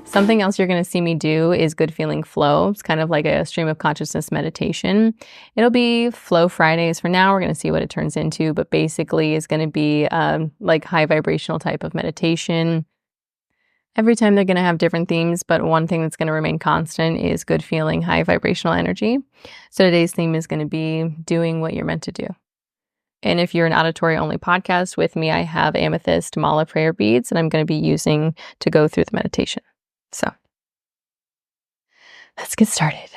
Something else you're going to see me do is good feeling flow. It's kind of like a stream of consciousness meditation. It'll be Flow Fridays for now. We're going to see what it turns into, but basically it's going to be like high vibrational type of meditation. Every time they're going to have different themes, but one thing that's going to remain constant is good feeling, high vibrational energy. So today's theme is going to be doing what you're meant to do. And if you're an auditory only podcast with me, I have amethyst mala prayer beads that I'm going to be using to go through the meditation. So let's get started.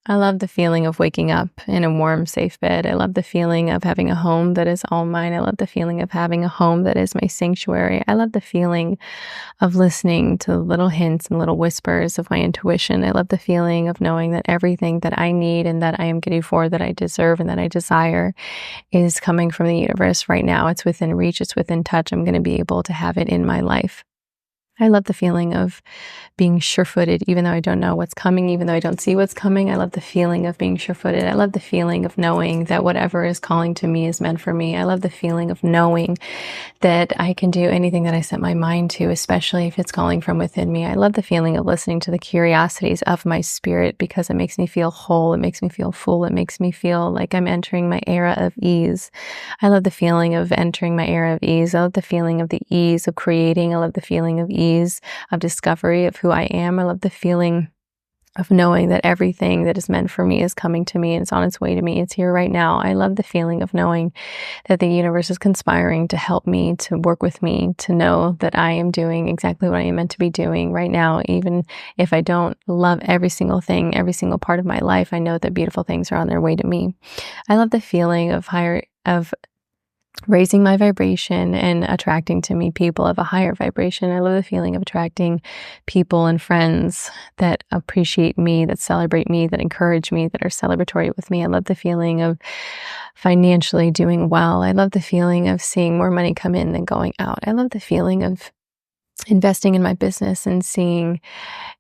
I love the feeling of waking up in a warm, safe bed. I love the feeling of having a home that is all mine. I love the feeling of having a home that is my sanctuary. I love the feeling of listening to little hints and little whispers of my intuition. I love the feeling of knowing that everything that I need and that I am getting for, that I deserve and that I desire is coming from the universe right now. It's within reach. It's within touch. I'm going to be able to have it in my life. I love the feeling of being sure-footed, even though I don't know what's coming, even though I don't see what's coming. I love the feeling of being sure-footed. I love the feeling of knowing that whatever is calling to me is meant for me. I love the feeling of knowing that I can do anything that I set my mind to, especially if it's calling from within me. I love the feeling of listening to the curiosities of my spirit because it makes me feel whole. It makes me feel full. It makes me feel like I'm entering my era of ease. I love the feeling of entering my era of ease. I love the feeling of the ease of creating. I love the feeling of ease of discovery of who I am. I love the feeling of knowing that everything that is meant for me is coming to me and it's on its way to me. It's here right now. I love the feeling of knowing that the universe is conspiring to help me, to work with me, to know that I am doing exactly what I am meant to be doing right now. Even if I don't love every single thing, every single part of my life, I know that beautiful things are on their way to me. I love the feeling of raising my vibration and attracting to me people of a higher vibration. I love the feeling of attracting people and friends that appreciate me, that celebrate me, that encourage me, that are celebratory with me. I love the feeling of financially doing well. I love the feeling of seeing more money come in than going out. I love the feeling of investing in my business and seeing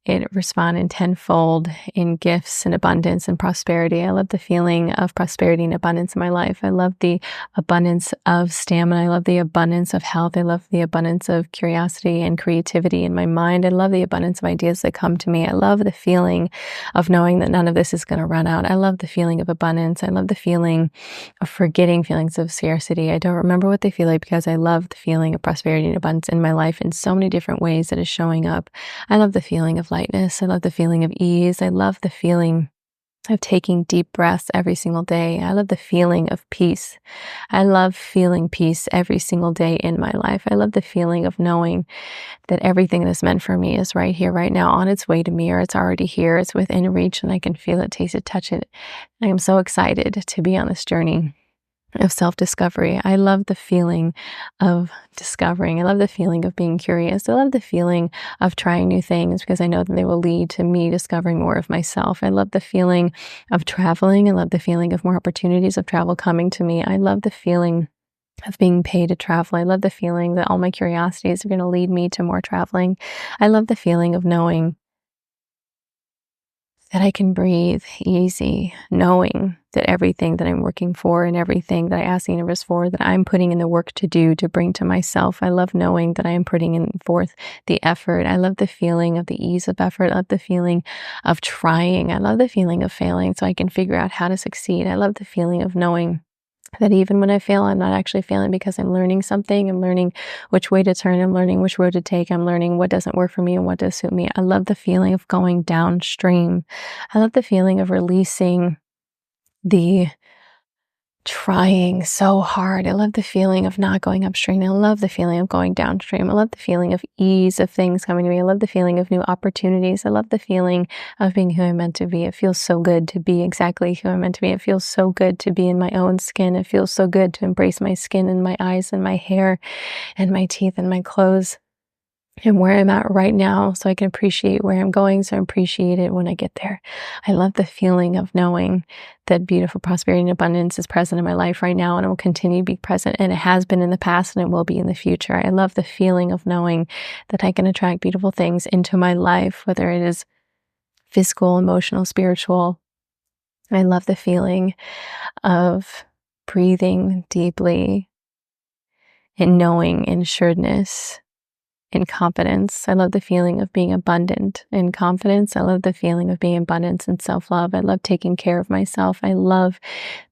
it respond in tenfold in gifts and abundance and prosperity. I love the feeling of prosperity and abundance in my life. I love the abundance of stamina. I love the abundance of health. I love the abundance of curiosity and creativity in my mind. I love the abundance of ideas that come to me. I love the feeling of knowing that none of this is going to run out. I love the feeling of abundance. I love the feeling of forgetting feelings of scarcity. I don't remember what they feel like because I love the feeling of prosperity and abundance in my life in so many different ways that is showing up. I love the feeling of lightness. I love the feeling of ease. I love the feeling of taking deep breaths every single day. I love the feeling of peace. I love feeling peace every single day in my life. I love the feeling of knowing that everything that's meant for me is right here, right now, on its way to me, or it's already here. It's within reach and I can feel it, taste it, touch it. I am so excited to be on this journey of self-discovery. I love the feeling of discovering. I love the feeling of being curious. I love the feeling of trying new things because I know that they will lead to me discovering more of myself. I love the feeling of traveling. I love the feeling of more opportunities of travel coming to me. I love the feeling of being paid to travel. I love the feeling that all my curiosities are going to lead me to more traveling. I love the feeling of knowing that I can breathe easy, knowing that everything that I'm working for and everything that I ask the universe for, that I'm putting in the work to do to bring to myself. I love knowing that I am putting in forth the effort. I love the feeling of the ease of effort. I love the feeling of trying. I love the feeling of failing so I can figure out how to succeed. I love the feeling of knowing that even when I fail, I'm not actually failing because I'm learning something. I'm learning which way to turn. I'm learning which road to take. I'm learning what doesn't work for me and what does suit me. I love the feeling of going downstream. I love the feeling of releasing the trying so hard. I love the feeling of not going upstream. I love the feeling of going downstream. I love the feeling of ease of things coming to me. I love the feeling of new opportunities. I love the feeling of being who I'm meant to be. It feels so good to be exactly who I'm meant to be. It feels so good to be in my own skin. It feels so good to embrace my skin and my eyes and my hair and my teeth and my clothes. and where I'm at right now so I can appreciate where I'm going, so I appreciate it when I get there. I love the feeling of knowing that beautiful prosperity and abundance is present in my life right now and it will continue to be present, and it has been in the past and it will be in the future. I love the feeling of knowing that I can attract beautiful things into my life, whether it is physical, emotional, spiritual. I love the feeling of breathing deeply and knowing in assuredness and confidence. I love the feeling of being abundant in confidence. I love the feeling of being abundant in self-love. I love taking care of myself. I love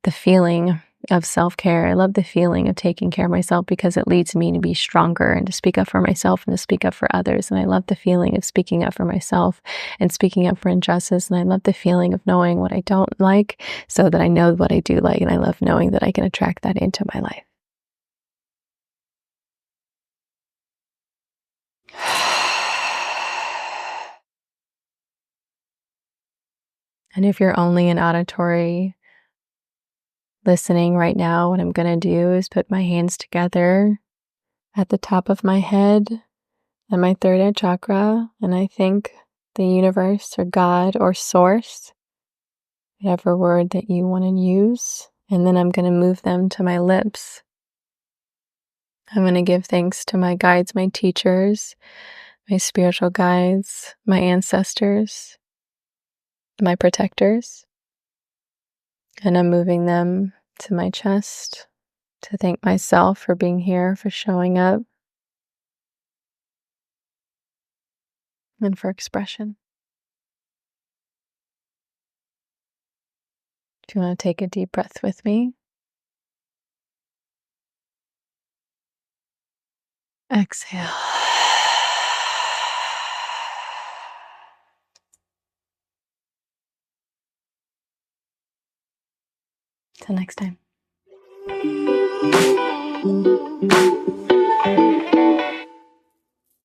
the feeling of self-care. I love the feeling of taking care of myself because it leads me to be stronger and to speak up for myself and to speak up for others. And I love the feeling of speaking up for myself and speaking up for injustice. And I love the feeling of knowing what I don't like so that I know what I do like. And I love knowing that I can attract that into my life. And if you're only an auditory listening right now, what I'm going to do is put my hands together at the top of my head and my third eye chakra, and I thank the universe or God or source, whatever word that you want to use. And then I'm going to move them to my lips. I'm going to give thanks to my guides, my teachers, my spiritual guides, my ancestors, my protectors. And I'm moving them to my chest to thank myself for being here, for showing up, and for expression. Do you want to take a deep breath with me? Exhale. Till next time.